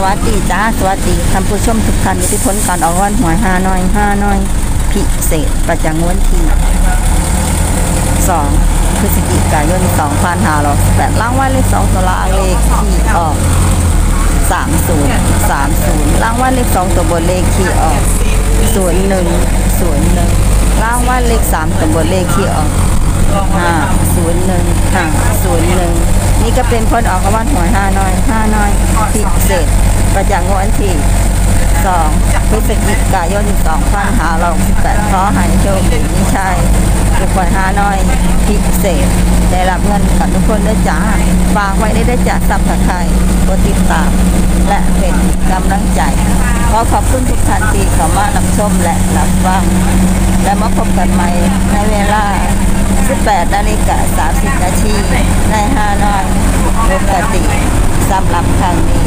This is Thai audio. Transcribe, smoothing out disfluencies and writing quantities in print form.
วัสดีจ้าสวัสดีท่านผู้ชมทุกท่านที่พ้นการออกวันหวย5 น้อยพิเศษประจำวันที่2 พฤศจิกายน 2568รางวัลเลข2ตัวล่างเลขที่ออก30รางวัลเลข2ตัวบนเลขที่ออก01รางวัลเลข3ตัวบนเลขที่ออก501นี่ก็เป็นผลออกรางวัลหวย5 น้อยพิเศษประจำวันที่2 พฤศจิกายน 2568ขอให้โชคดีมีชัยทุกคน5 น้อยพิเศษได้รับเงินกันทุกคนด้วยจ้าฝากไว้ได้จ้าซับสไครบ์กดติดตามและเป็นกำลังใจขอขอบคุณทุกท่านที่เข้ามารับชมและรับฟังและมาพบกันใหม่ในเวลา18:30 นาทีใน5 น้อยปกติสำหรับครั้งนี้